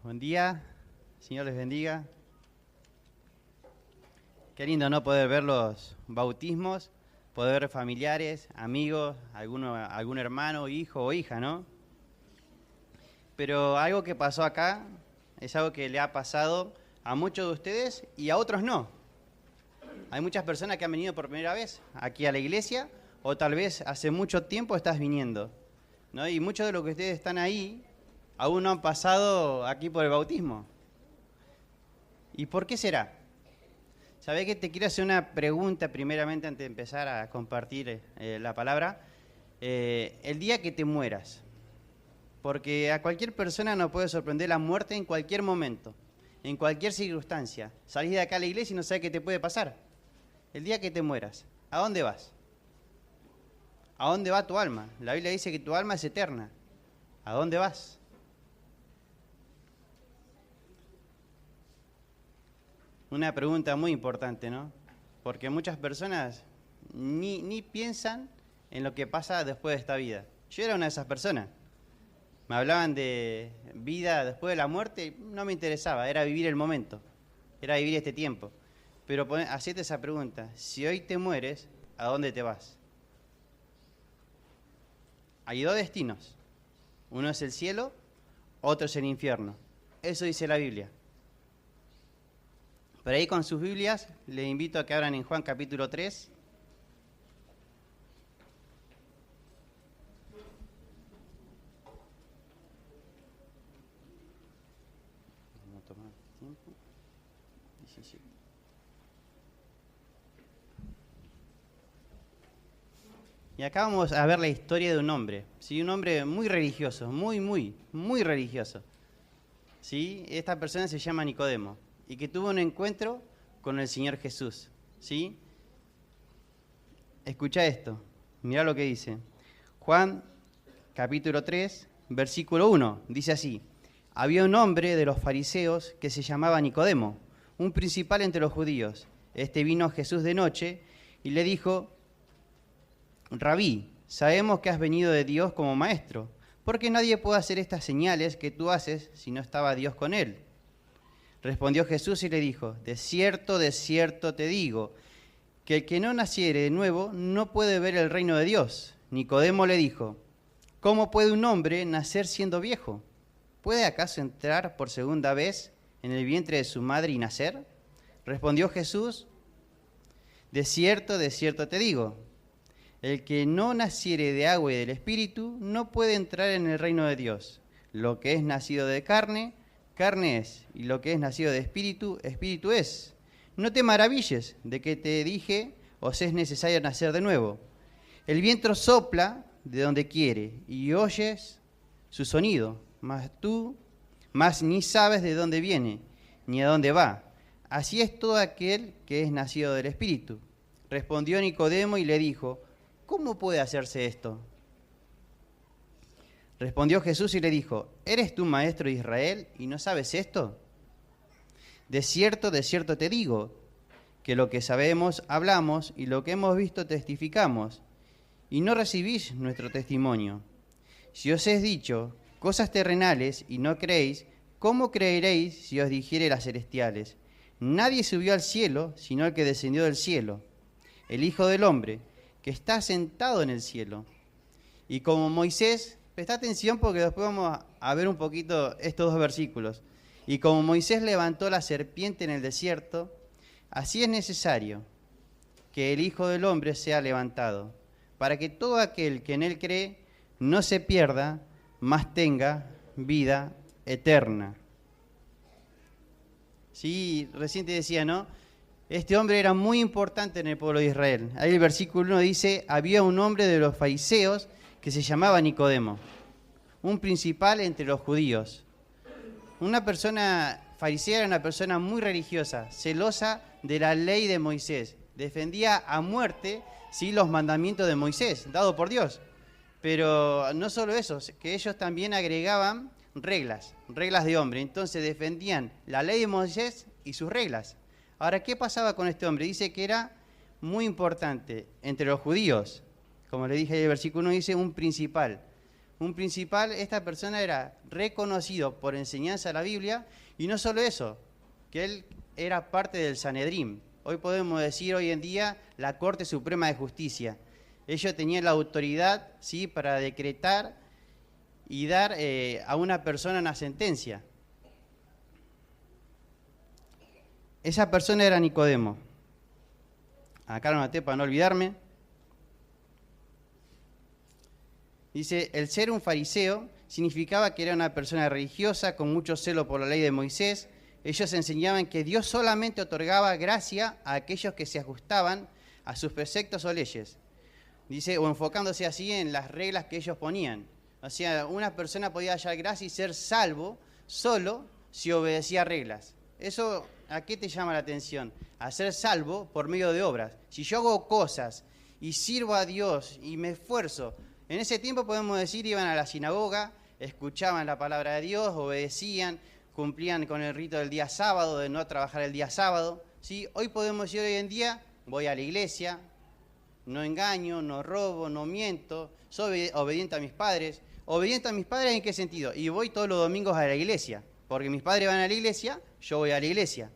Buen día, Señor les bendiga. Qué lindo, ¿no?, poder ver los bautismos, poder ver familiares, amigos, algún hermano, hijo o hija, ¿no? Pero algo que pasó acá es algo que le ha pasado a muchos de ustedes y a otros no. Hay muchas personas que han venido por primera vez aquí a la iglesia o tal vez hace mucho tiempo estás viniendo, ¿no? Y muchos de los que ustedes están ahí aún no han pasado aquí por el bautismo. ¿Y por qué será? ¿Sabés que te quiero hacer una pregunta primeramente antes de empezar a compartir la palabra? El día que te mueras, porque a cualquier persona nos puede sorprender la muerte en cualquier momento, en cualquier circunstancia. Salís de acá a la iglesia y no sabés qué te puede pasar. El día que te mueras, ¿a dónde vas? ¿A dónde va tu alma? La Biblia dice que tu alma es eterna. ¿A dónde vas? Una pregunta muy importante, ¿no? Porque muchas personas ni piensan en lo que pasa después de esta vida. Yo era una de esas personas. Me hablaban de vida después de la muerte y no me interesaba, era vivir el momento, era vivir este tiempo. Pero hacete esa pregunta, si hoy te mueres, ¿a dónde te vas? Hay dos destinos, uno es el cielo, otro es el infierno. Eso dice la Biblia. Por ahí con sus Biblias, les invito a que abran en Juan capítulo 3. Vamos a tomar tiempo. 17. Y acá vamos a ver la historia de un hombre, ¿sí? Un hombre muy religioso, muy religioso. ¿Sí? Esta persona se llama Nicodemo. Y que tuvo un encuentro con el Señor Jesús, ¿sí? Escucha esto, mirá lo que dice. Juan, capítulo 3, versículo 1, dice así. Había un hombre de los fariseos que se llamaba Nicodemo, un principal entre los judíos. Este vino a Jesús de noche y le dijo, Rabí, sabemos que has venido de Dios como maestro, porque nadie puede hacer estas señales que tú haces si no estaba Dios con él. Respondió Jesús y le dijo, de cierto te digo, que el que no naciere de nuevo no puede ver el reino de Dios. Nicodemo le dijo, ¿cómo puede un hombre nacer siendo viejo? ¿Puede acaso entrar por segunda vez en el vientre de su madre y nacer? Respondió Jesús, de cierto te digo, el que no naciere de agua y del Espíritu no puede entrar en el reino de Dios. Lo que es nacido de carne es, y lo que es nacido de espíritu, espíritu es. No te maravilles de que te dije, os es necesario nacer de nuevo. El viento sopla de donde quiere, y oyes su sonido, mas ni sabes de dónde viene, ni a dónde va. Así es todo aquel que es nacido del Espíritu. Respondió Nicodemo y le dijo, ¿cómo puede hacerse esto? Respondió Jesús y le dijo, ¿eres tú maestro de Israel y no sabes esto? De cierto te digo, que lo que sabemos hablamos y lo que hemos visto testificamos, y no recibís nuestro testimonio. Si os he dicho cosas terrenales y no creéis, ¿cómo creeréis si os dijere las celestiales? Nadie subió al cielo, sino el que descendió del cielo, el Hijo del Hombre, que está sentado en el cielo. Y como Moisés, presta atención porque después vamos a ver un poquito estos dos versículos. Y como Moisés levantó la serpiente en el desierto, así es necesario que el Hijo del Hombre sea levantado, para que todo aquel que en él cree no se pierda, mas tenga vida eterna. Sí, recién te decía, ¿no? Este hombre era muy importante en el pueblo de Israel. Ahí el versículo 1 dice, había un hombre de los fariseos que se llamaba Nicodemo, un principal entre los judíos. Una persona farisea era una persona muy religiosa, celosa de la ley de Moisés. Defendía a muerte, sí, los mandamientos de Moisés, dados por Dios. Pero no solo eso, que ellos también agregaban reglas de hombre. Entonces defendían la ley de Moisés y sus reglas. Ahora, ¿qué pasaba con este hombre? Dice que era muy importante entre los judíos. Como le dije en el versículo 1, dice un principal. Un principal, esta persona era reconocido por enseñanza de la Biblia, y no solo eso, que él era parte del Sanedrín. Hoy podemos decir, hoy en día, la Corte Suprema de Justicia. Ellos tenían la autoridad, ¿sí?, para decretar y dar a una persona una sentencia. Esa persona era Nicodemo. Acá lo anoté para no olvidarme. Dice, el ser un fariseo significaba que era una persona religiosa con mucho celo por la ley de Moisés. Ellos enseñaban que Dios solamente otorgaba gracia a aquellos que se ajustaban a sus preceptos o leyes. Dice, o enfocándose así en las reglas que ellos ponían. O sea, una persona podía hallar gracia y ser salvo solo si obedecía reglas. Eso, ¿a qué te llama la atención? A ser salvo por medio de obras. Si yo hago cosas y sirvo a Dios y me esfuerzo, en ese tiempo podemos decir, iban a la sinagoga, escuchaban la palabra de Dios, obedecían, cumplían con el rito del día sábado, de no trabajar el día sábado. ¿Sí? Hoy podemos decir, hoy en día, voy a la iglesia, no engaño, no robo, no miento, soy obediente a mis padres. ¿Obediente a mis padres en qué sentido? Y voy todos los domingos a la iglesia, porque mis padres van a la iglesia, yo voy a la iglesia.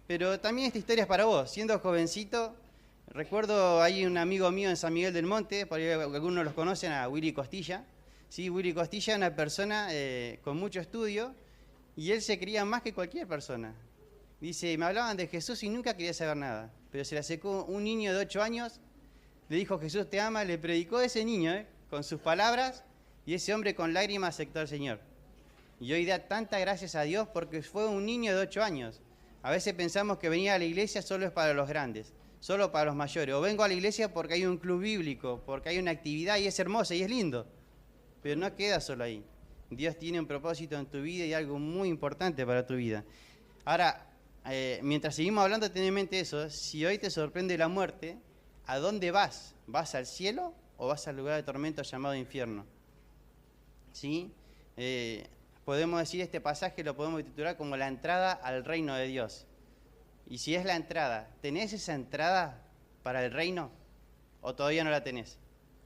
Pero también esta historia es para vos. Siendo jovencito, recuerdo, hay un amigo mío en San Miguel del Monte, por ahí algunos los conocen, a Willy Costilla. Sí, Willy Costilla es una persona con mucho estudio, y él se creía más que cualquier persona. Dice, me hablaban de Jesús y nunca quería saber nada. Pero se le acercó un niño de 8 años, le dijo, Jesús te ama, le predicó a ese niño, con sus palabras, y ese hombre con lágrimas aceptó al Señor. Y hoy da tantas gracias a Dios porque fue un niño de 8 años. A veces pensamos que venir a la iglesia solo es para los grandes, solo para los mayores. O vengo a la iglesia porque hay un club bíblico, porque hay una actividad y es hermosa y es lindo. Pero no queda solo ahí. Dios tiene un propósito en tu vida y algo muy importante para tu vida. Ahora, mientras seguimos hablando, ten en mente eso. Si hoy te sorprende la muerte, ¿a dónde vas? ¿Vas al cielo o vas al lugar de tormento llamado infierno? ¿Sí? Podemos decir, este pasaje lo podemos titular como la entrada al reino de Dios. Y si es la entrada, ¿tenés esa entrada para el reino o todavía no la tenés?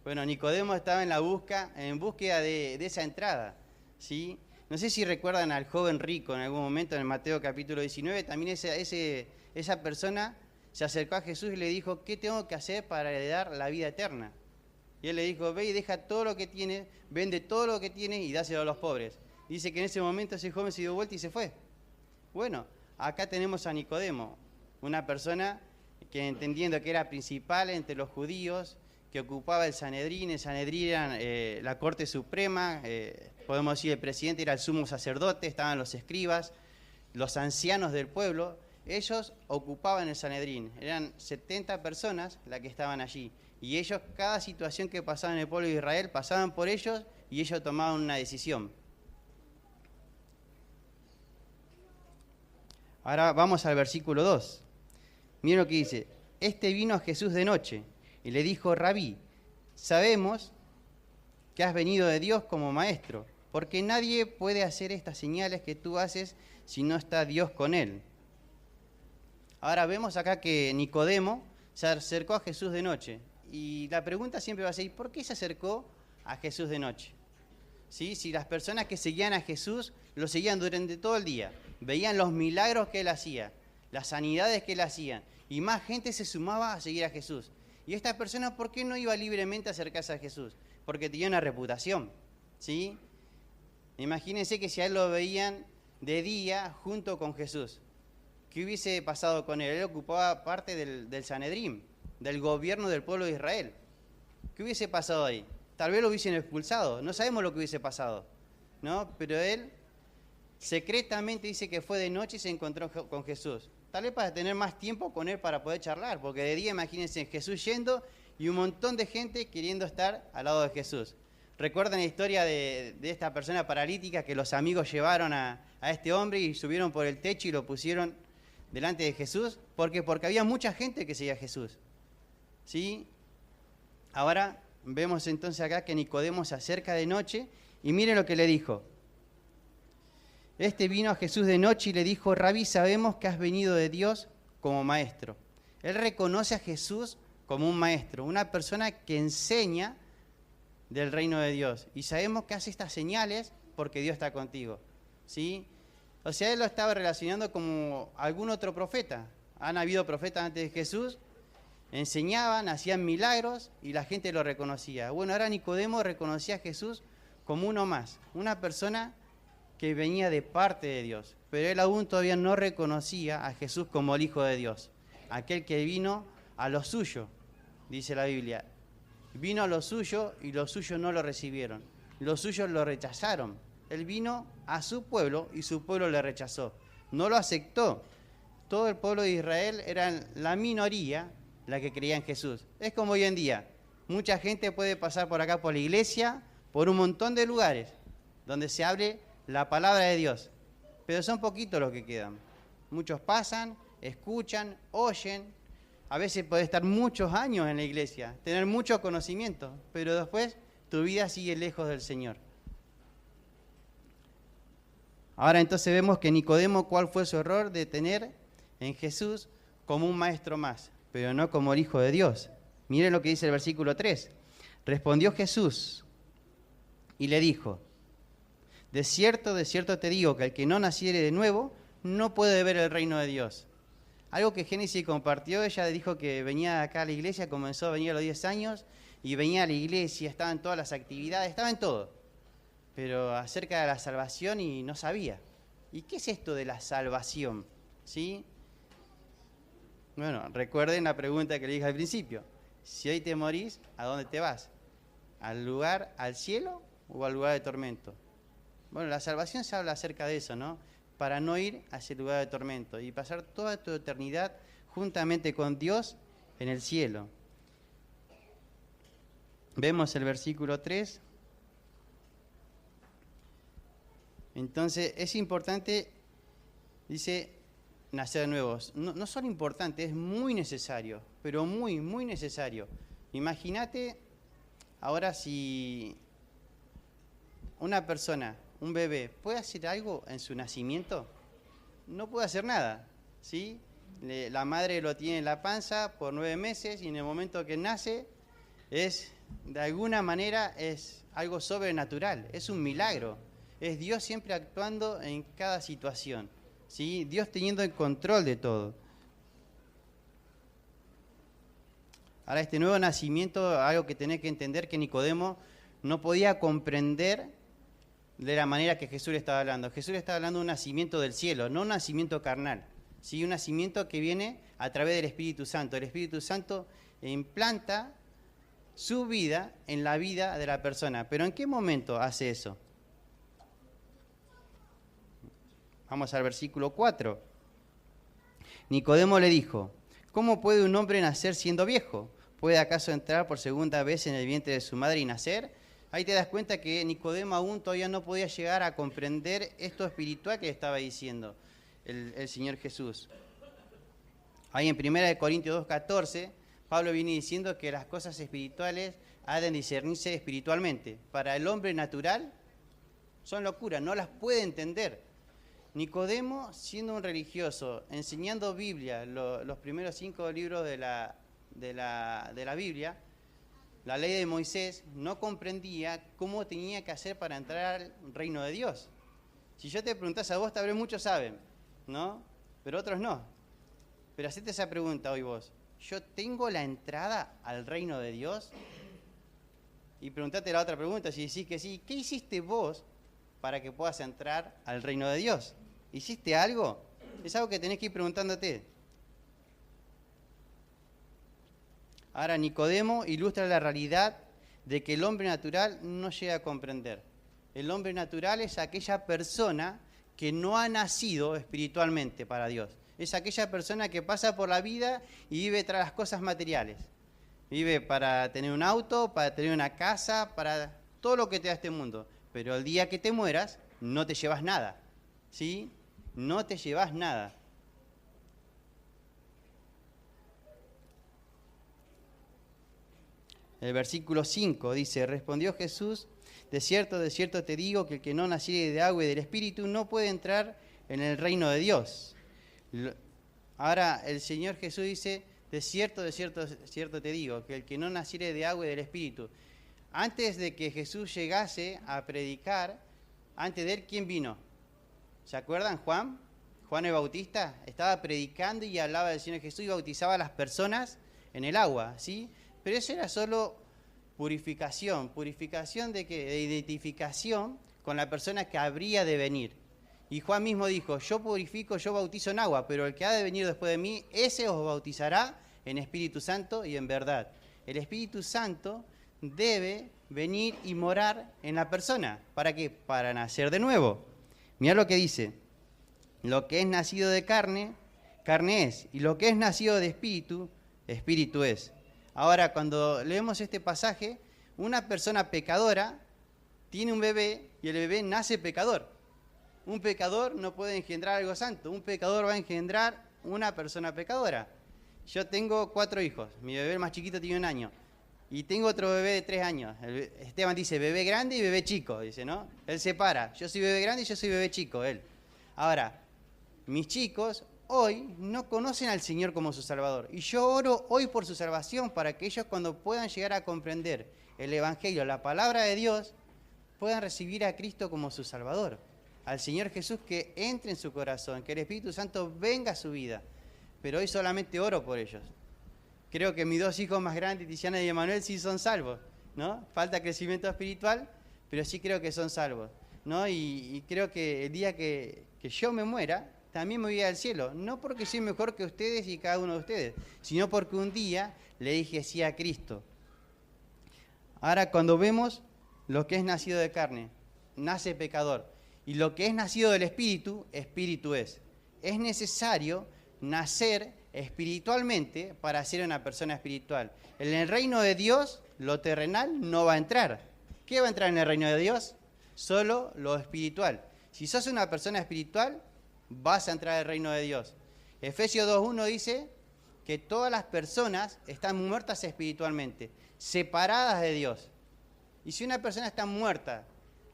Bueno, Nicodemo estaba en búsqueda de esa entrada, ¿sí? No sé si recuerdan al joven rico en algún momento en el Mateo capítulo 19, también esa persona se acercó a Jesús y le dijo, ¿qué tengo que hacer para heredar la vida eterna? Y él le dijo, ve y deja todo lo que tienes, vende todo lo que tienes y dáselo a los pobres. Dice que en ese momento ese joven se dio vuelta y se fue. Bueno, acá tenemos a Nicodemo, una persona que entendiendo que era principal entre los judíos, que ocupaba el Sanedrín era la Corte Suprema, podemos decir el presidente era el sumo sacerdote, estaban los escribas, los ancianos del pueblo, ellos ocupaban el Sanedrín, eran 70 personas las que estaban allí, y ellos, cada situación que pasaba en el pueblo de Israel, pasaban por ellos y ellos tomaban una decisión. Ahora vamos al versículo 2. Miren lo que dice. Este vino a Jesús de noche y le dijo, Rabí, sabemos que has venido de Dios como maestro, porque nadie puede hacer estas señales que tú haces si no está Dios con él. Ahora vemos acá que Nicodemo se acercó a Jesús de noche. Y la pregunta siempre va a ser, ¿por qué se acercó a Jesús de noche? ¿Sí? Si las personas que seguían a Jesús lo seguían durante todo el día, veían los milagros que él hacía, las sanidades que él hacía, y más gente se sumaba a seguir a Jesús. Y esta persona, ¿por qué no iba libremente a acercarse a Jesús? Porque tenía una reputación, ¿sí? Imagínense que si a él lo veían de día junto con Jesús, ¿qué hubiese pasado con él? Él ocupaba parte del Sanedrín, del gobierno del pueblo de Israel. ¿Qué hubiese pasado ahí? Tal vez lo hubiesen expulsado, no sabemos lo que hubiese pasado, ¿no? Pero él secretamente dice que fue de noche y se encontró con Jesús. Tal vez para tener más tiempo con él para poder charlar, porque de día imagínense Jesús yendo y un montón de gente queriendo estar al lado de Jesús. ¿Recuerdan la historia de esta persona paralítica que los amigos llevaron a este hombre y subieron por el techo y lo pusieron delante de Jesús? Porque había mucha gente que seguía a Jesús, ¿sí? Ahora vemos entonces acá que Nicodemo se acerca de noche y miren lo que le dijo. Este vino a Jesús de noche y le dijo, Rabí, sabemos que has venido de Dios como maestro. Él reconoce a Jesús como un maestro, una persona que enseña del reino de Dios. Y sabemos que hace estas señales porque Dios está contigo, ¿sí? O sea, él lo estaba relacionando como algún otro profeta. Han habido profetas antes de Jesús, enseñaban, hacían milagros y la gente lo reconocía. Bueno, ahora Nicodemo reconocía a Jesús como uno más, una persona que venía de parte de Dios, pero él aún todavía no reconocía a Jesús como el Hijo de Dios, aquel que vino a lo suyo, dice la Biblia. Vino a lo suyo y los suyos no lo recibieron, los suyos lo rechazaron. Él vino a su pueblo y su pueblo le rechazó, no lo aceptó. Todo el pueblo de Israel era la minoría la que creía en Jesús. Es como hoy en día, mucha gente puede pasar por acá por la iglesia, por un montón de lugares donde se hable la palabra de Dios, pero son poquitos los que quedan. Muchos pasan, escuchan, oyen, a veces puedes estar muchos años en la iglesia, tener mucho conocimiento, pero después tu vida sigue lejos del Señor. Ahora entonces vemos que Nicodemo, ¿cuál fue su error? De tener en Jesús como un maestro más, pero no como el Hijo de Dios. Miren lo que dice el versículo 3. Respondió Jesús y le dijo: de cierto te digo que el que no naciere de nuevo no puede ver el reino de Dios. Algo que Génesis compartió, ella dijo que venía acá a la iglesia, comenzó a venir a los 10 años y venía a la iglesia, estaba en todas las actividades, estaba en todo, pero acerca de la salvación y no sabía. ¿Y qué es esto de la salvación? ¿Sí? Bueno, recuerden la pregunta que le dije al principio. Si hoy te morís, ¿a dónde te vas? ¿Al lugar, al cielo o al lugar de tormento? Bueno, la salvación se habla acerca de eso, ¿no? Para no ir a ese lugar de tormento y pasar toda tu eternidad juntamente con Dios en el cielo. Vemos el versículo 3. Entonces, es importante, dice, nacer de nuevo. No solo importante, es muy necesario, pero muy, muy necesario. Imagínate ahora si una persona, un bebé, ¿puede hacer algo en su nacimiento? No puede hacer nada, ¿sí? La madre lo tiene en la panza por 9 meses y en el momento que nace de alguna manera es algo sobrenatural, es un milagro. Es Dios siempre actuando en cada situación, ¿sí? Dios teniendo el control de todo. Ahora, este nuevo nacimiento, algo que tenés que entender, que Nicodemo no podía comprender de la manera que Jesús le estaba hablando. Jesús le estaba hablando de un nacimiento del cielo, no un nacimiento carnal, ¿sí? Un nacimiento que viene a través del Espíritu Santo. El Espíritu Santo implanta su vida en la vida de la persona. ¿Pero en qué momento hace eso? Vamos al versículo 4. Nicodemo le dijo: ¿cómo puede un hombre nacer siendo viejo? ¿Puede acaso entrar por segunda vez en el vientre de su madre y nacer? Ahí te das cuenta que Nicodemo aún todavía no podía llegar a comprender esto espiritual que le estaba diciendo el Señor Jesús. Ahí en 1 Corintios 2:14, Pablo viene diciendo que las cosas espirituales han de discernirse espiritualmente. Para el hombre natural son locura, no las puede entender. Nicodemo, siendo un religioso, enseñando Biblia, los primeros 5 libros de la Biblia, la ley de Moisés, no comprendía cómo tenía que hacer para entrar al reino de Dios. Si yo te preguntase a vos, tal vez muchos saben, ¿no? Pero otros no. Pero hacete esa pregunta hoy vos: ¿yo tengo la entrada al reino de Dios? Y preguntate la otra pregunta, si decís que sí, ¿qué hiciste vos para que puedas entrar al reino de Dios? ¿Hiciste algo? Es algo que tenés que ir preguntándote. Ahora, Nicodemo ilustra la realidad de que el hombre natural no llega a comprender. El hombre natural es aquella persona que no ha nacido espiritualmente para Dios. Es aquella persona que pasa por la vida y vive tras las cosas materiales. Vive para tener un auto, para tener una casa, para todo lo que te da este mundo. Pero el día que te mueras, no te llevas nada, ¿sí? No te llevas nada. El versículo 5 dice: respondió Jesús: de cierto te digo que el que no naciere de agua y del Espíritu no puede entrar en el reino de Dios. Ahora el Señor Jesús dice: de cierto te digo que el que no naciere de agua y del Espíritu. Antes de que Jesús llegase a predicar, antes de él, ¿quién vino? ¿Se acuerdan? Juan el Bautista estaba predicando y hablaba del Señor Jesús y bautizaba a las personas en el agua, ¿sí? Pero eso era solo purificación de qué? De identificación con la persona que habría de venir. Y Juan mismo dijo, yo purifico, yo bautizo en agua, pero el que ha de venir después de mí, ese os bautizará en Espíritu Santo y en verdad. El Espíritu Santo debe venir y morar en la persona. ¿Para qué? Para nacer de nuevo. Mirá lo que dice. Lo que es nacido de carne, carne es. Y lo que es nacido de espíritu, espíritu es. Ahora, cuando leemos este pasaje, una persona pecadora tiene un bebé y el bebé nace pecador. Un pecador no puede engendrar algo santo. Un pecador va a engendrar una persona pecadora. Yo tengo 4 hijos. Mi bebé más chiquito tiene 1 año. Y tengo otro bebé de 3 años. Esteban dice bebé grande y bebé chico, dice, ¿no? Él separa. Yo soy bebé grande y yo soy bebé chico, él. Ahora, mis chicos hoy no conocen al Señor como su Salvador. Y yo oro hoy por su salvación para que ellos cuando puedan llegar a comprender el Evangelio, la palabra de Dios, puedan recibir a Cristo como su Salvador. Al Señor Jesús que entre en su corazón, que el Espíritu Santo venga a su vida. Pero hoy solamente oro por ellos. Creo que mis 2 hijos más grandes, Tiziana y Emanuel, sí son salvos, ¿no? Falta crecimiento espiritual, pero sí creo que son salvos, ¿no? Y creo que el día que yo me muera, también me voy al cielo. No porque soy mejor que ustedes y cada uno de ustedes, sino porque un día le dije sí a Cristo. Ahora, cuando vemos lo que es nacido de carne, nace pecador. Y lo que es nacido del Espíritu, Espíritu es. Es necesario nacer espiritualmente para ser una persona espiritual. En el reino de Dios, lo terrenal no va a entrar. ¿Qué va a entrar en el reino de Dios? Solo lo espiritual. Si sos una persona espiritual, vas a entrar al reino de Dios. Efesios 2.1 dice que todas las personas están muertas espiritualmente, separadas de Dios. Y si una persona está muerta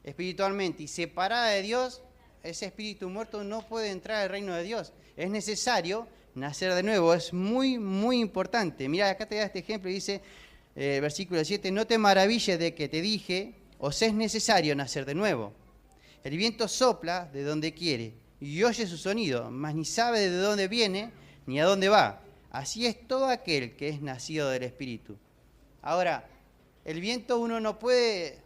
espiritualmente y separada de Dios, ese espíritu muerto no puede entrar al reino de Dios. Es necesario nacer de nuevo, es muy, muy importante. Mira, acá te da este ejemplo y dice, versículo 7, no te maravilles de que te dije, os es necesario nacer de nuevo. El viento sopla de donde quiere y oye su sonido, mas ni sabe de dónde viene ni a dónde va. Así es todo aquel que es nacido del Espíritu. Ahora, el viento uno no puede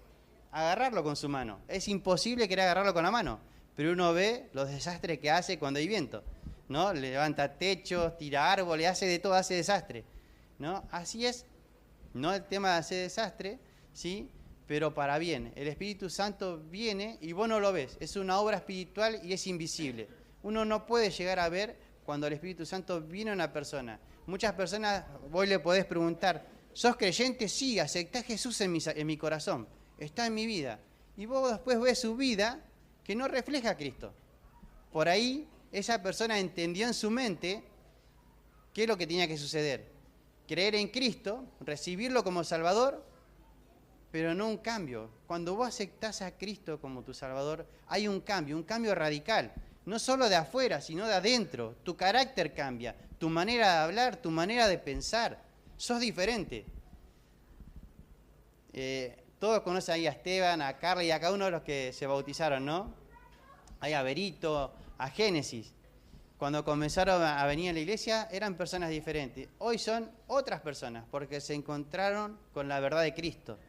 agarrarlo con su mano. Es imposible querer agarrarlo con la mano. Pero uno ve los desastres que hace cuando hay viento, ¿no? Levanta techos, tira árboles, hace de todo, hace desastre, ¿no? Así es, no el tema de hacer desastre, ¿sí? Pero para bien. El Espíritu Santo viene y vos no lo ves. Es una obra espiritual y es invisible. Uno no puede llegar a ver cuando el Espíritu Santo viene a una persona. Muchas personas, vos le podés preguntar, ¿sos creyente? Sí, acepté a Jesús en mi corazón, está en mi vida. Y vos después ves su vida que no refleja a Cristo. Por ahí, esa persona entendió en su mente qué es lo que tenía que suceder. Creer en Cristo, recibirlo como Salvador, pero no un cambio. Cuando vos aceptás a Cristo como tu Salvador, hay un cambio radical. No solo de afuera, sino de adentro. Tu carácter cambia, tu manera de hablar, tu manera de pensar. Sos diferente. Todos conocen ahí a Esteban, a Carla y a cada uno de los que se bautizaron, ¿no? Ahí a Berito, a Génesis. Cuando comenzaron a venir a la iglesia eran personas diferentes. Hoy son otras personas porque se encontraron con la verdad de Cristo.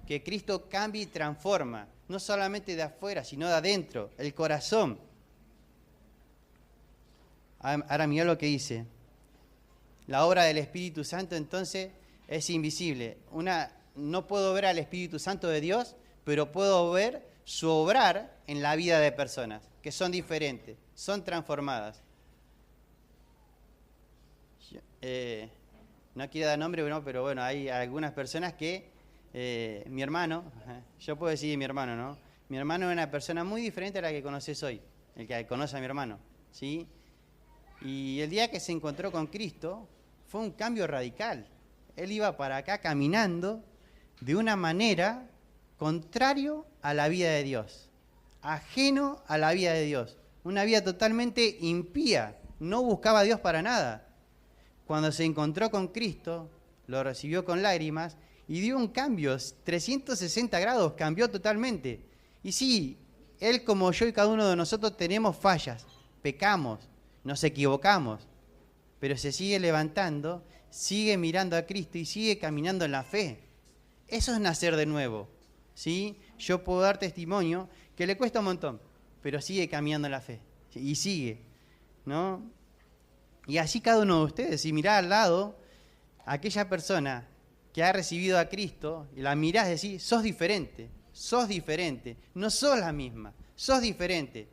Que Cristo cambia y transforma, no solamente de afuera, sino de adentro, el corazón. Ahora mirá lo que dice. La obra del Espíritu Santo entonces es invisible. No puedo ver al Espíritu Santo de Dios, pero puedo ver su obrar en la vida de personas, que son diferentes, son transformadas. No quiero dar nombre, pero bueno, hay algunas personas que, mi hermano, yo puedo decir mi hermano, ¿no? Mi hermano es una persona muy diferente a la que conoces hoy, el que conoce a mi hermano, ¿sí? Y el día que se encontró con Cristo, fue un cambio radical. Él iba para acá caminando de una manera contrario a la vida de Dios, ajeno a la vida de Dios, una vida totalmente impía, no buscaba a Dios para nada. Cuando se encontró con Cristo, lo recibió con lágrimas y dio un cambio, 360 grados, cambió totalmente. Y sí, Él como yo y cada uno de nosotros tenemos fallas, pecamos, nos equivocamos, pero se sigue levantando, sigue mirando a Cristo y sigue caminando en la fe. Eso es nacer de nuevo, ¿sí? Yo puedo dar testimonio que le cuesta un montón, pero sigue caminando en la fe y sigue, ¿no? Y así cada uno de ustedes, si mirá al lado a aquella persona que ha recibido a Cristo y la mirás y decís, sos diferente, no sos la misma, sos diferente.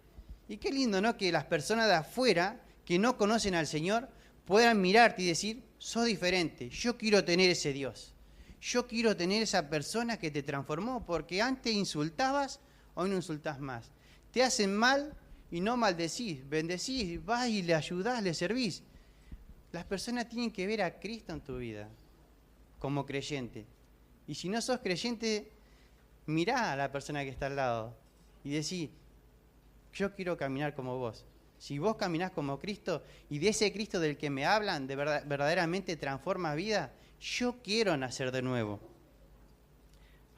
Y qué lindo, ¿no? Que las personas de afuera que no conocen al Señor puedan mirarte y decir, sos diferente, yo quiero tener ese Dios, yo quiero tener esa persona que te transformó, porque antes insultabas, hoy no insultás más. Te hacen mal y no maldecís, bendecís, vas y le ayudás, le servís. Las personas tienen que ver a Cristo en tu vida como creyente. Y si no sos creyente, mirá a la persona que está al lado y decís, yo quiero caminar como vos. Si vos caminás como Cristo y de ese Cristo del que me hablan, de verdad, verdaderamente transforma vida, yo quiero nacer de nuevo.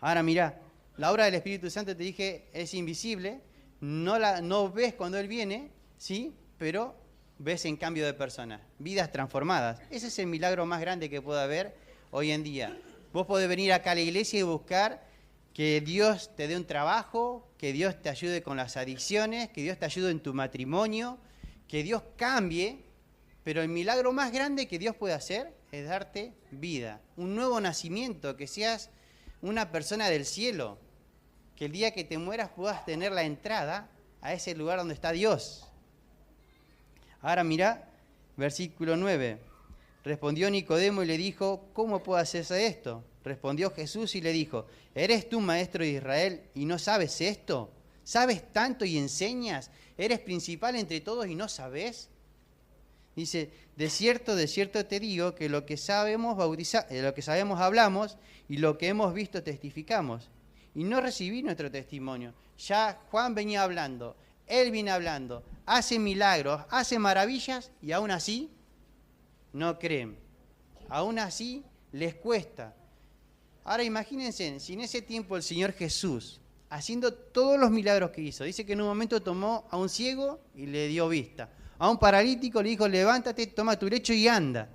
Ahora mirá, la obra del Espíritu Santo, te dije, es invisible, no ves cuando Él viene, ¿sí? Pero ves en cambio de personas, vidas transformadas. Ese es el milagro más grande que puede haber hoy en día. Vos podés venir acá a la iglesia y buscar que Dios te dé un trabajo, que Dios te ayude con las adicciones, que Dios te ayude en tu matrimonio, que Dios cambie, pero el milagro más grande que Dios puede hacer es darte vida, un nuevo nacimiento, que seas una persona del cielo, que el día que te mueras puedas tener la entrada a ese lugar donde está Dios. Ahora mirá, versículo 9. Respondió Nicodemo y le dijo, ¿cómo puedo hacerse esto? Respondió Jesús y le dijo, ¿eres tú maestro de Israel y no sabes esto? ¿Sabes tanto y enseñas? ¿Eres principal entre todos y no sabes? Dice, de cierto te digo que lo que sabemos hablamos y lo que hemos visto testificamos. Y no recibí nuestro testimonio. Ya Juan venía hablando, él viene hablando, hace milagros, hace maravillas y aún así no creen. Aún así les cuesta. Ahora imagínense, si en ese tiempo el Señor Jesús, haciendo todos los milagros que hizo, dice que en un momento tomó a un ciego y le dio vista. A un paralítico le dijo, levántate, toma tu lecho y anda.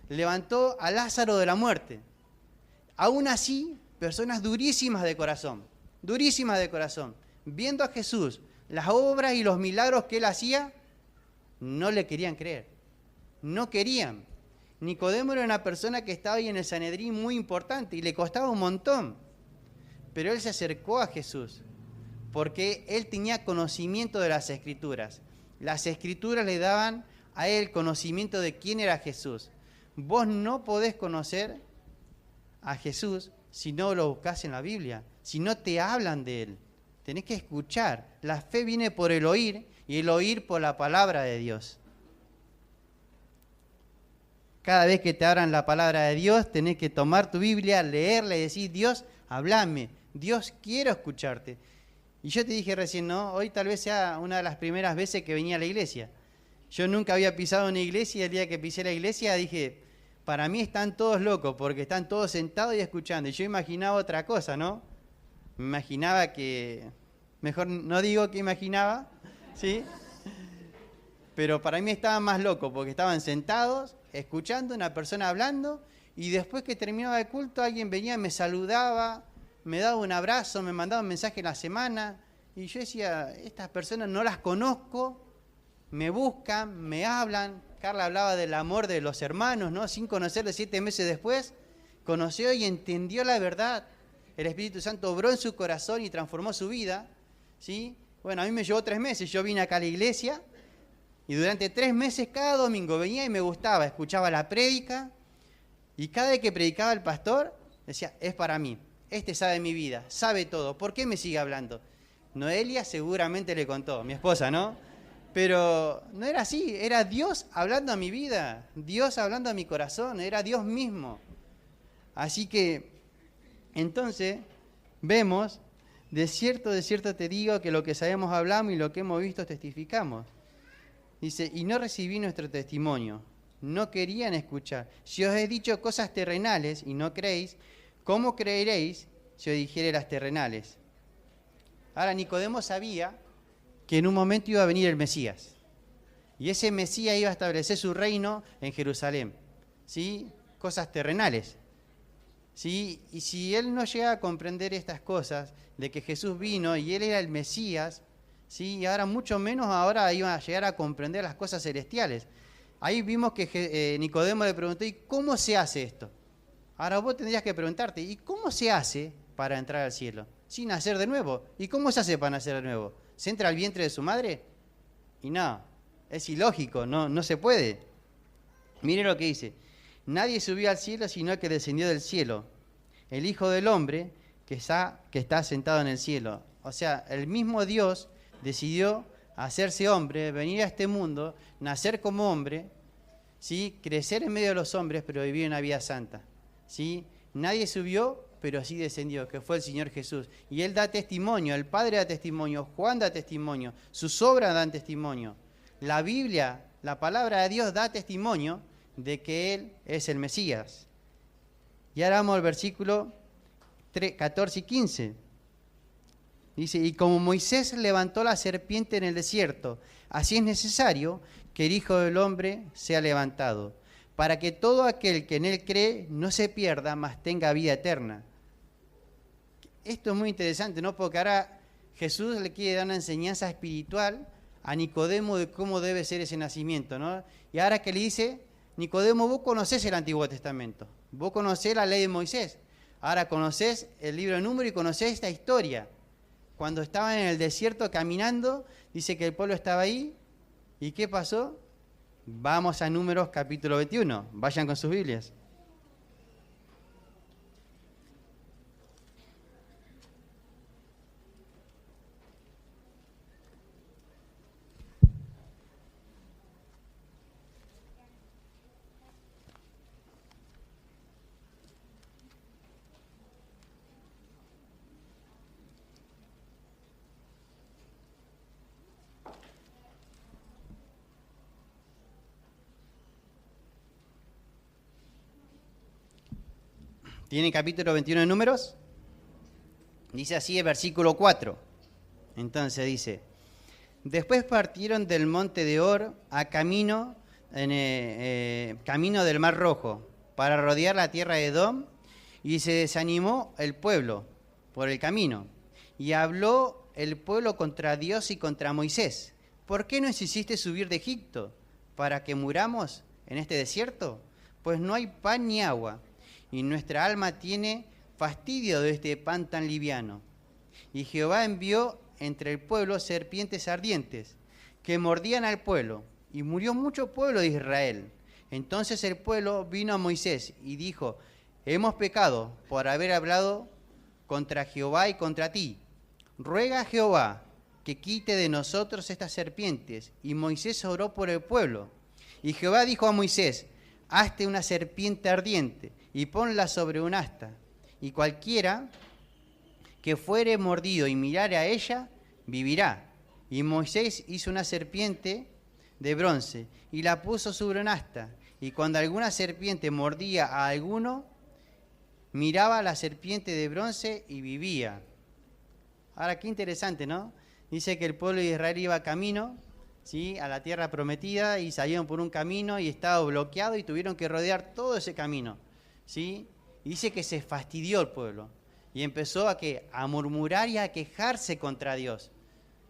Levantó a Lázaro de la muerte. Aún así, personas durísimas de corazón, viendo a Jesús, las obras y los milagros que Él hacía, no le querían creer. No querían. Nicodemo era una persona que estaba ahí en el Sanedrín muy importante y le costaba un montón. Pero él se acercó a Jesús porque él tenía conocimiento de las Escrituras. Las Escrituras le daban a él conocimiento de quién era Jesús. Vos no podés conocer a Jesús si no lo buscás en la Biblia, si no te hablan de Él. Tenés que escuchar. La fe viene por el oír y el oír por la palabra de Dios. Cada vez que te abran la palabra de Dios, tenés que tomar tu Biblia, leerla y decir, Dios, háblame, Dios, quiero escucharte. Y yo te dije recién, ¿no? Hoy tal vez sea una de las primeras veces que venía a la iglesia. Yo nunca había pisado una iglesia y el día que pisé la iglesia dije, para mí están todos locos porque están todos sentados y escuchando. Y yo imaginaba otra cosa, ¿no? Me imaginaba que, mejor no digo que imaginaba, ¿sí? Pero para mí estaban más locos porque estaban sentados, escuchando, una persona hablando, y después que terminaba el culto alguien venía, me saludaba, me daba un abrazo, me mandaba un mensaje en la semana, y yo decía, estas personas no las conozco, me buscan, me hablan. Carla hablaba del amor de los hermanos, ¿no? Sin conocerle 7 meses después, conoció y entendió la verdad. El Espíritu Santo obró en su corazón y transformó su vida, ¿sí? Bueno, a mí me llevó 3 meses, yo vine acá a la iglesia, y durante 3 meses cada domingo venía y me gustaba, escuchaba la prédica, y cada vez que predicaba el pastor, decía, es para mí, este sabe mi vida, sabe todo, ¿por qué me sigue hablando? Noelia seguramente le contó, mi esposa, ¿no? Pero no era así, era Dios hablando a mi vida, Dios hablando a mi corazón, era Dios mismo. Así que, entonces, vemos, de cierto te digo que lo que sabemos hablamos y lo que hemos visto testificamos. Dice, y no recibí nuestro testimonio, no querían escuchar. Si os he dicho cosas terrenales y no creéis, ¿cómo creeréis si os dijere las terrenales? Ahora Nicodemo sabía que en un momento iba a venir el Mesías. Y ese Mesías iba a establecer su reino en Jerusalén. ¿Sí? Cosas terrenales. ¿Sí? Y si él no llega a comprender estas cosas, de que Jesús vino y él era el Mesías, ¿sí? Y ahora mucho menos ahora iba a llegar a comprender las cosas celestiales. Ahí vimos que Nicodemo le preguntó, ¿y cómo se hace esto? Ahora vos tendrías que preguntarte, ¿y cómo se hace para entrar al cielo? Sin nacer de nuevo. ¿Y cómo se hace para nacer de nuevo? ¿Se entra al vientre de su madre? Y no, es ilógico, no se puede. Mire lo que dice. Nadie subió al cielo sino el que descendió del cielo, el Hijo del Hombre que está sentado en el cielo. O sea, el mismo Dios decidió hacerse hombre, venir a este mundo, nacer como hombre, ¿sí? Crecer en medio de los hombres, pero vivir una vida santa. ¿Sí? Nadie subió, pero sí descendió, que fue el Señor Jesús. Y Él da testimonio, el Padre da testimonio, Juan da testimonio, sus obras dan testimonio. La Biblia, la palabra de Dios da testimonio de que Él es el Mesías. Y ahora vamos al versículo 14 y 15. Dice, y como Moisés levantó la serpiente en el desierto, así es necesario que el Hijo del Hombre sea levantado, para que todo aquel que en él cree no se pierda, mas tenga vida eterna. Esto es muy interesante, ¿no? Porque ahora Jesús le quiere dar una enseñanza espiritual a Nicodemo de cómo debe ser ese nacimiento, ¿no? Y ahora que le dice, Nicodemo, vos conocés el Antiguo Testamento, vos conocés la ley de Moisés, ahora conocés el libro de Números y conocés esta historia. Cuando estaban en el desierto caminando, dice que el pueblo estaba ahí, ¿y qué pasó? Vamos a Números capítulo 21, vayan con sus Biblias. ¿Tiene capítulo 21 de Números? Dice así el versículo 4. Entonces dice, después partieron del monte de Hor a camino del Mar Rojo para rodear la tierra de Edom, y se desanimó el pueblo por el camino. Y habló el pueblo contra Dios y contra Moisés. ¿Por qué nos hiciste subir de Egipto? ¿Para que muramos en este desierto? Pues no hay pan ni agua, y nuestra alma tiene fastidio de este pan tan liviano. Y Jehová envió entre el pueblo serpientes ardientes, que mordían al pueblo, y murió mucho pueblo de Israel. Entonces el pueblo vino a Moisés y dijo, hemos pecado por haber hablado contra Jehová y contra ti. Ruega a Jehová que quite de nosotros estas serpientes. Y Moisés oró por el pueblo. Y Jehová dijo a Moisés, hazte una serpiente ardiente y ponla sobre un asta, y cualquiera que fuere mordido y mirare a ella, vivirá. Y Moisés hizo una serpiente de bronce y la puso sobre un asta, y cuando alguna serpiente mordía a alguno, miraba a la serpiente de bronce y vivía. Ahora, qué interesante, ¿no? Dice que el pueblo de Israel iba camino, ¿sí?, a la tierra prometida, y salieron por un camino y estaba bloqueado y tuvieron que rodear todo ese camino, ¿sí? Y dice que se fastidió el pueblo y empezó a murmurar y a quejarse contra Dios.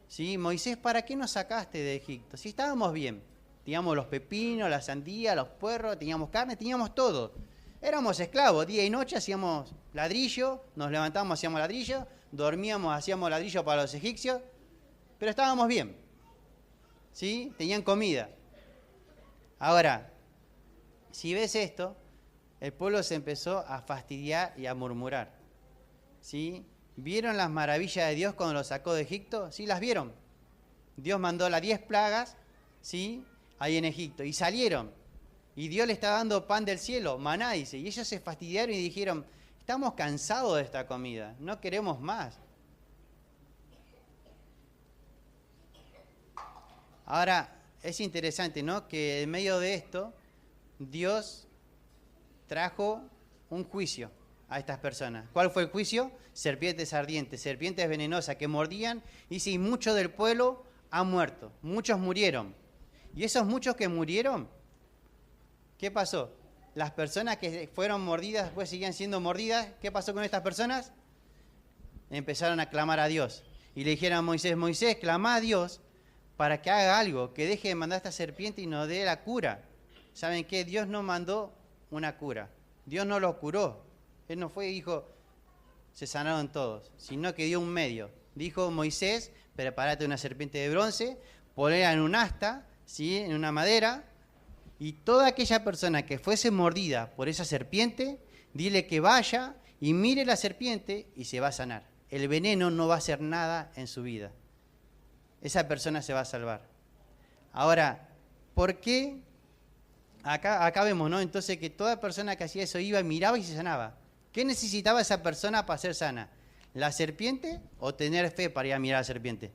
¿Sí? Moisés, ¿para qué nos sacaste de Egipto? Si estábamos bien, teníamos los pepinos, la sandía, los puerros, teníamos carne, teníamos todo. Éramos esclavos, día y noche hacíamos ladrillo, nos levantábamos, hacíamos ladrillo, dormíamos, hacíamos ladrillo para los egipcios, pero estábamos bien. ¿Sí? Tenían comida. Ahora, si ves esto, el pueblo se empezó a fastidiar y a murmurar. ¿Sí? ¿Vieron las maravillas de Dios cuando los sacó de Egipto? Sí, las vieron. Dios mandó las 10 plagas, ¿sí?, ahí en Egipto, y salieron. Y Dios le estaba dando pan del cielo, maná, dice. Y ellos se fastidiaron y dijeron, estamos cansados de esta comida, no queremos más. Ahora, es interesante, ¿no?, que en medio de esto, Dios trajo un juicio, a estas personas. ¿Cuál fue el juicio? Serpientes ardientes, serpientes venenosas que mordían. Dice, y mucho del pueblo ha muerto. Muchos murieron. Y esos muchos que murieron, ¿qué pasó? Las personas que fueron mordidas, después seguían siendo mordidas. ¿Qué pasó con estas personas? Empezaron a clamar a Dios. Y le dijeron a Moisés, Moisés, clama a Dios para que haga algo, que deje de mandar a esta serpiente y nos dé la cura. ¿Saben qué? Dios no mandó una cura. Dios no los curó. Él no fue y dijo, se sanaron todos, sino que dio un medio. Dijo Moisés, prepárate una serpiente de bronce, ponela en un asta, ¿sí? En una madera, y toda aquella persona que fuese mordida por esa serpiente, dile que vaya y mire la serpiente y se va a sanar. El veneno no va a hacer nada en su vida. Esa persona se va a salvar. Ahora, ¿por qué? Acá vemos, ¿no? Entonces que toda persona que hacía eso iba, miraba y se sanaba. ¿Qué necesitaba esa persona para ser sana? ¿La serpiente o tener fe para ir a mirar a la serpiente?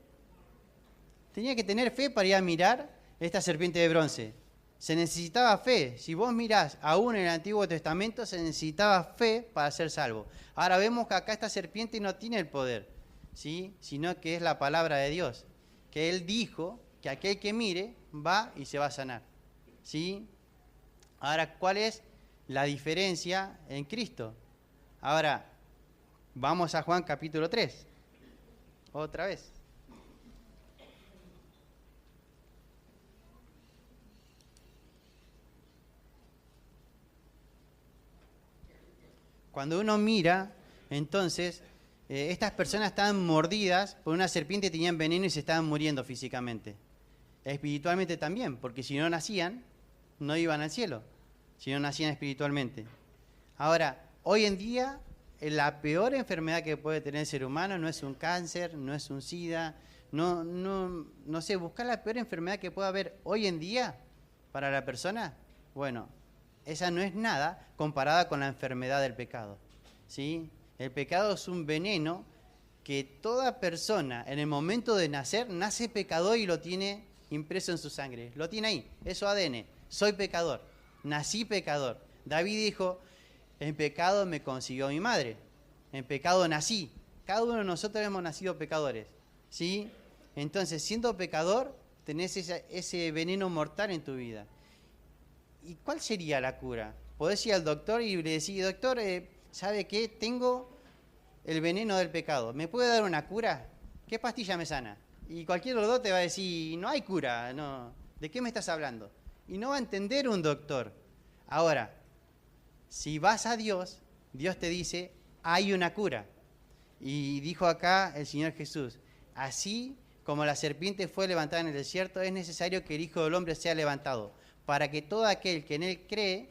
Tenía que tener fe para ir a mirar esta serpiente de bronce. Se necesitaba fe. Si vos mirás, aún en el Antiguo Testamento, se necesitaba fe para ser salvo. Ahora vemos que acá esta serpiente no tiene el poder, ¿sí? Sino que es la palabra de Dios. Que Él dijo que aquel que mire va y se va a sanar, ¿sí? Ahora, ¿cuál es la diferencia en Cristo? Ahora, vamos a Juan capítulo 3. Otra vez. Cuando uno mira, entonces, estas personas estaban mordidas por una serpiente, tenían veneno y se estaban muriendo físicamente. Espiritualmente también, porque si no nacían, no iban al cielo, si no nacían espiritualmente. Ahora, hoy en día, la peor enfermedad que puede tener el ser humano no es un cáncer, no es un SIDA, no sé, buscar la peor enfermedad que pueda haber hoy en día para la persona, bueno, esa no es nada comparada con la enfermedad del pecado, ¿sí? El pecado es un veneno que toda persona en el momento de nacer, nace pecador y lo tiene impreso en su sangre. Lo tiene ahí, es su ADN. Soy pecador, nací pecador. David dijo, en pecado me concibió mi madre, en pecado nací. Cada uno de nosotros hemos nacido pecadores, ¿sí? Entonces, siendo pecador, tenés ese veneno mortal en tu vida. ¿Y cuál sería la cura? Podés ir al doctor y le decís, doctor, ¿sabe qué? Tengo el veneno del pecado. ¿Me puede dar una cura? ¿Qué pastilla me sana? Y cualquier doctor te va a decir, no hay cura, no. ¿De qué me estás hablando? Y no va a entender un doctor. Ahora, si vas a Dios, Dios te dice, hay una cura. Y dijo acá el Señor Jesús, así como la serpiente fue levantada en el desierto, es necesario que el Hijo del Hombre sea levantado, para que todo aquel que en Él cree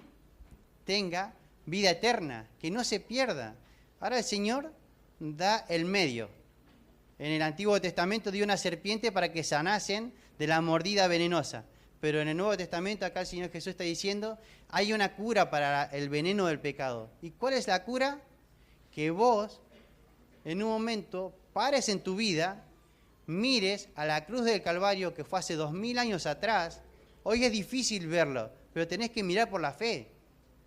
tenga vida eterna, que no se pierda. Ahora el Señor da el medio. En el Antiguo Testamento dio una serpiente para que sanasen de la mordida venenosa. Pero en el Nuevo Testamento acá el Señor Jesús está diciendo, hay una cura para el veneno del pecado. ¿Y cuál es la cura? Que vos, en un momento, pares en tu vida, mires a la cruz del Calvario que fue hace 2000 años atrás. Hoy es difícil verlo, pero tenés que mirar por la fe.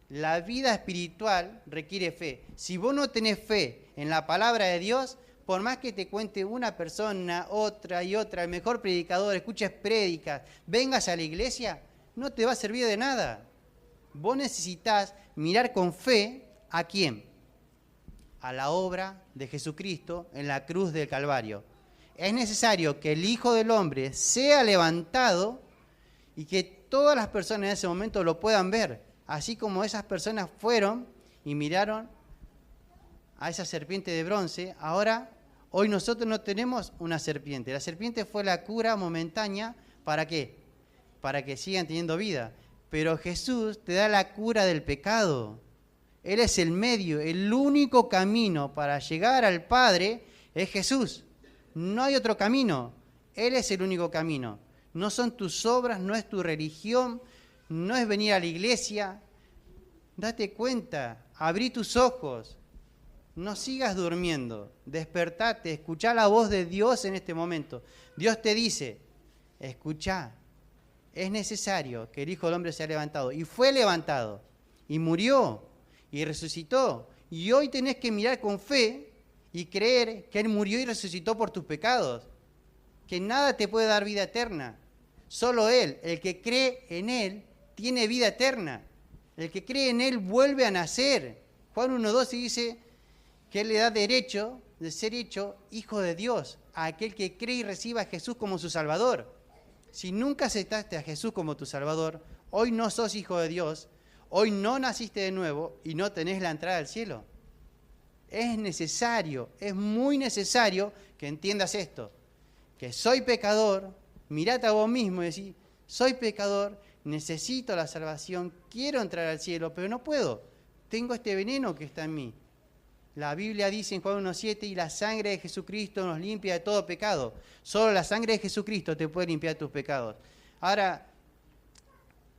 La vida espiritual requiere fe. Si vos no tenés fe en la palabra de Dios, por más que te cuente una persona, otra y otra, el mejor predicador, escuches prédicas, vengas a la iglesia, no te va a servir de nada. Vos necesitas mirar con fe ¿a quién? A la obra de Jesucristo en la cruz del Calvario. Es necesario que el Hijo del Hombre sea levantado y que todas las personas en ese momento lo puedan ver, así como esas personas fueron y miraron a esa serpiente de bronce. Ahora, hoy nosotros no tenemos una serpiente. La serpiente fue la cura momentánea, ¿para qué? Para que sigan teniendo vida. Pero Jesús te da la cura del pecado. Él es el medio, el único camino para llegar al Padre es Jesús. No hay otro camino. Él es el único camino. No son tus obras, no es tu religión, no es venir a la iglesia. Date cuenta, abrí tus ojos, no sigas durmiendo, despertate, escuchá la voz de Dios en este momento. Dios te dice, escuchá, es necesario que el Hijo del Hombre sea levantado. Y fue levantado, y murió, y resucitó, Y hoy tenés que mirar con fe y creer que Él murió y resucitó por tus pecados. Que nada te puede dar vida eterna. Solo Él, el que cree en Él, tiene vida eterna. El que cree en Él vuelve a nacer. Juan 1:12 dice que Él le da derecho de ser hecho hijo de Dios a aquel que cree y reciba a Jesús como su Salvador. Si nunca aceptaste a Jesús como tu Salvador, hoy no sos hijo de Dios, hoy no naciste de nuevo y no tenés la entrada al cielo. Es necesario, es muy necesario que entiendas esto, que soy pecador, mirate a vos mismo y decís, soy pecador, necesito la salvación, quiero entrar al cielo, pero no puedo, tengo este veneno que está en mí. La Biblia dice en Juan 1:7, y la sangre de Jesucristo nos limpia de todo pecado. Solo la sangre de Jesucristo te puede limpiar tus pecados. Ahora,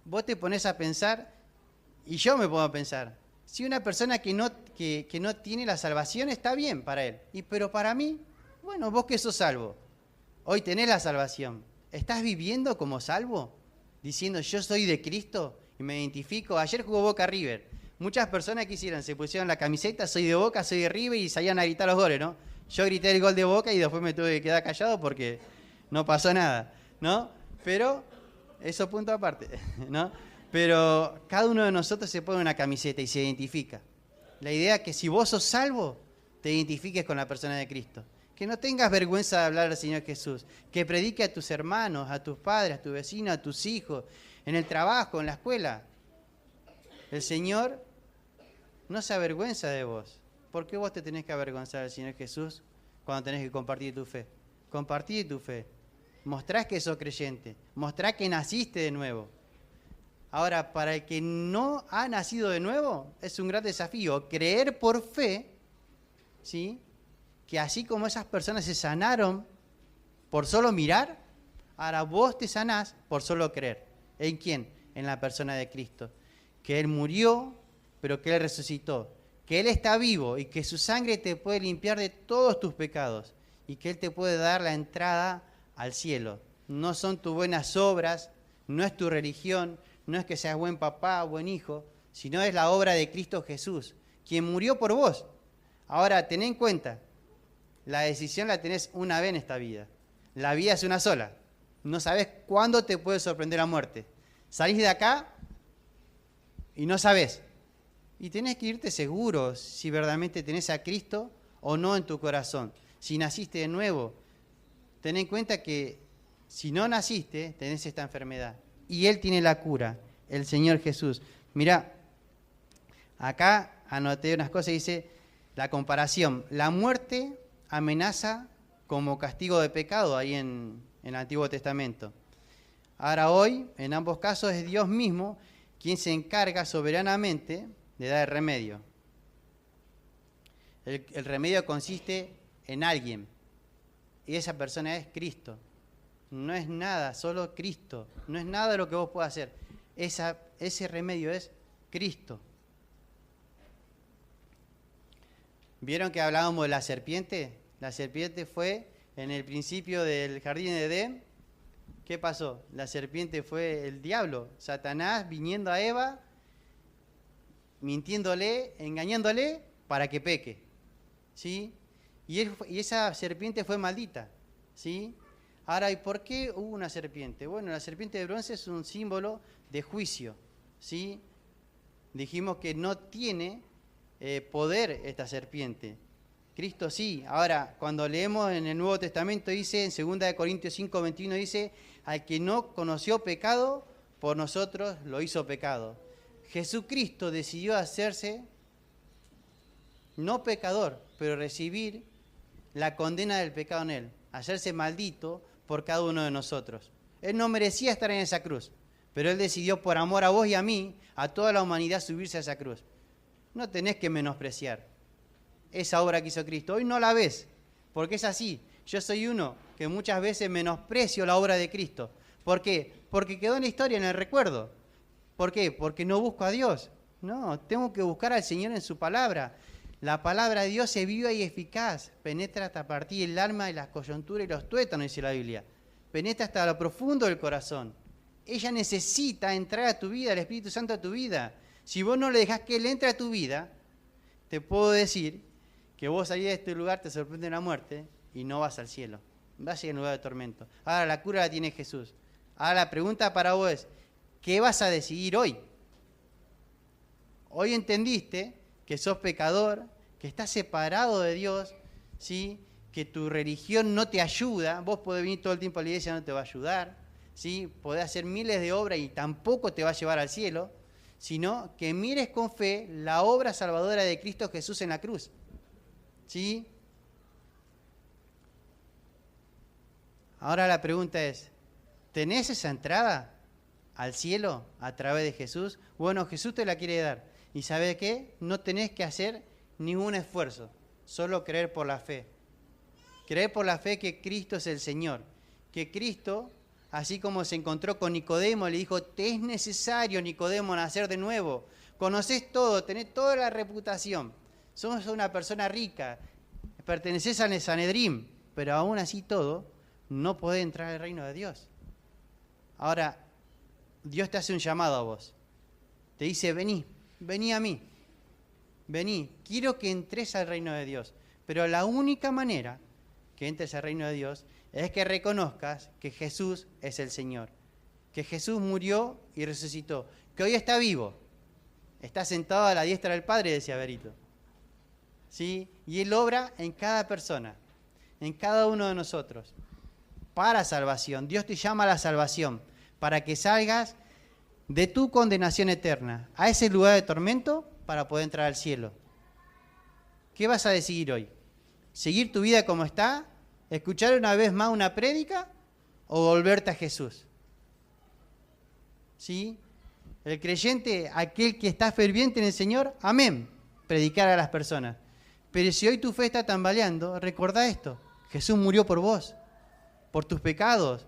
vos te pones a pensar, y yo me pongo a pensar, si una persona que no tiene la salvación está bien para él, pero para mí, bueno, vos que sos salvo, hoy tenés la salvación, ¿estás viviendo como salvo? Diciendo, yo soy de Cristo y me identifico. Ayer jugó Boca River. Muchas personas que hicieron, se pusieron la camiseta, soy de Boca, soy de River, y salían a gritar los goles, ¿no? Yo grité el gol de Boca y después me tuve que quedar callado porque no pasó nada, ¿no? Pero, eso punto aparte, ¿no? Pero cada uno de nosotros se pone una camiseta y se identifica. La idea es que si vos sos salvo, te identifiques con la persona de Cristo. Que no tengas vergüenza de hablar al Señor Jesús. Que predique a tus hermanos, a tus padres, a tu vecino, a tus hijos, en el trabajo, en la escuela. El Señor no se avergüenza de vos. ¿Por qué vos te tenés que avergonzar del Señor Jesús cuando tenés que compartir tu fe? Compartí tu fe. Mostrás que sos creyente. Mostrás que naciste de nuevo. Ahora, para el que no ha nacido de nuevo, es un gran desafío. Creer por fe, ¿sí?, que así como esas personas se sanaron por solo mirar, ahora vos te sanás por solo creer. ¿En quién? En la persona de Cristo. Que Él murió, pero que Él resucitó. Que Él está vivo y que su sangre te puede limpiar de todos tus pecados. Y que Él te puede dar la entrada al cielo. No son tus buenas obras, no es tu religión, no es que seas buen papá, buen hijo, sino es la obra de Cristo Jesús, quien murió por vos. Ahora, ten en cuenta, la decisión la tenés una vez en esta vida. La vida es una sola. No sabés cuándo te puede sorprender la muerte. Salís de acá y no sabés. Y tenés que irte seguro si verdaderamente tenés a Cristo o no en tu corazón. Si naciste de nuevo, ten en cuenta que si no naciste, tenés esta enfermedad. Y Él tiene la cura, el Señor Jesús. Mirá, acá anoté unas cosas, dice la comparación. La muerte amenaza como castigo de pecado ahí en el Antiguo Testamento. Ahora hoy, en ambos casos, es Dios mismo quien se encarga soberanamente de dar el remedio. El remedio consiste en alguien, y esa persona es Cristo. No es nada, solo Cristo. No es nada de lo que vos puedas hacer. Ese remedio es Cristo. ¿Vieron que hablábamos de la serpiente? La serpiente fue en el principio del jardín de Edén. ¿Qué pasó? La serpiente fue el diablo, Satanás viniendo a Eva, mintiéndole, engañándole para que peque, ¿sí? Y esa serpiente fue maldita, ¿sí? Ahora, ¿y por qué hubo una serpiente? Bueno, la serpiente de bronce es un símbolo de juicio, ¿sí? Dijimos que no tiene poder esta serpiente. Cristo sí. Ahora, cuando leemos en el Nuevo Testamento, dice, en 2 Corintios 5:21, dice, al que no conoció pecado, por nosotros lo hizo pecado. Jesucristo decidió hacerse no pecador, pero recibir la condena del pecado en Él, hacerse maldito por cada uno de nosotros. Él no merecía estar en esa cruz, pero Él decidió por amor a vos y a mí, a toda la humanidad, subirse a esa cruz. No tenés que menospreciar esa obra que hizo Cristo. Hoy no la ves, porque es así. Yo soy uno que muchas veces menosprecio la obra de Cristo. ¿Por qué? Porque quedó en la historia, en el recuerdo. ¿Por qué? Porque no busco a Dios. No, tengo que buscar al Señor en su palabra. La palabra de Dios es viva y eficaz. Penetra hasta partir el alma y las coyunturas y los tuétanos, dice la Biblia. Penetra hasta lo profundo del corazón. Ella necesita entrar a tu vida, el Espíritu Santo a tu vida. Si vos no le dejás que Él entre a tu vida, te puedo decir que vos salís de este lugar, te sorprende la muerte y no vas al cielo. Vas a ir al lugar de tormento. Ahora la cura la tiene Jesús. Ahora la pregunta para vos es, ¿qué vas a decidir hoy? Hoy entendiste que sos pecador, que estás separado de Dios, ¿sí? Que tu religión no te ayuda. Vos podés venir todo el tiempo a la iglesia, no te va a ayudar, ¿sí? Podés hacer miles de obras y tampoco te va a llevar al cielo, sino que mires con fe la obra salvadora de Cristo Jesús en la cruz, ¿sí? Ahora la pregunta es, ¿tenés esa entrada al cielo a través de Jesús? Bueno, Jesús te la quiere dar. ¿Y sabes qué? No tenés que hacer ningún esfuerzo, solo creer por la fe. Creer por la fe que Cristo es el Señor. Que Cristo, así como se encontró con Nicodemo, le dijo, te es necesario, Nicodemo, nacer de nuevo. Conocés todo, tenés toda la reputación. Sos una persona rica, pertenecés al Sanedrín, pero aún así todo, no podés entrar al reino de Dios. Ahora, Dios te hace un llamado a vos. Te dice, vení a mí. Vení, quiero que entres al reino de Dios. Pero la única manera que entres al reino de Dios es que reconozcas que Jesús es el Señor. Que Jesús murió y resucitó. Que hoy está vivo. Está sentado a la diestra del Padre, decía Berito. ¿Sí? Y Él obra en cada persona, en cada uno de nosotros. Para salvación. Dios te llama a la salvación. Para que salgas de tu condenación eterna a ese lugar de tormento para poder entrar al cielo. ¿Qué vas a decidir hoy? ¿Seguir tu vida como está? ¿Escuchar una vez más una prédica? ¿O volverte a Jesús? ¿Sí? El creyente, aquel que está ferviente en el Señor, amén, predicar a las personas. Pero si hoy tu fe está tambaleando, recordá esto, Jesús murió por vos, por tus pecados,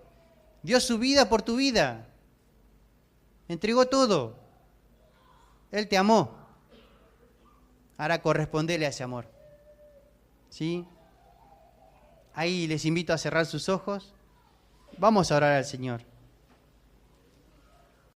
dio su vida por tu vida, entregó todo, Él te amó. Ahora correspondele a ese amor. ¿Sí? Ahí les invito a cerrar sus ojos. Vamos a orar al Señor.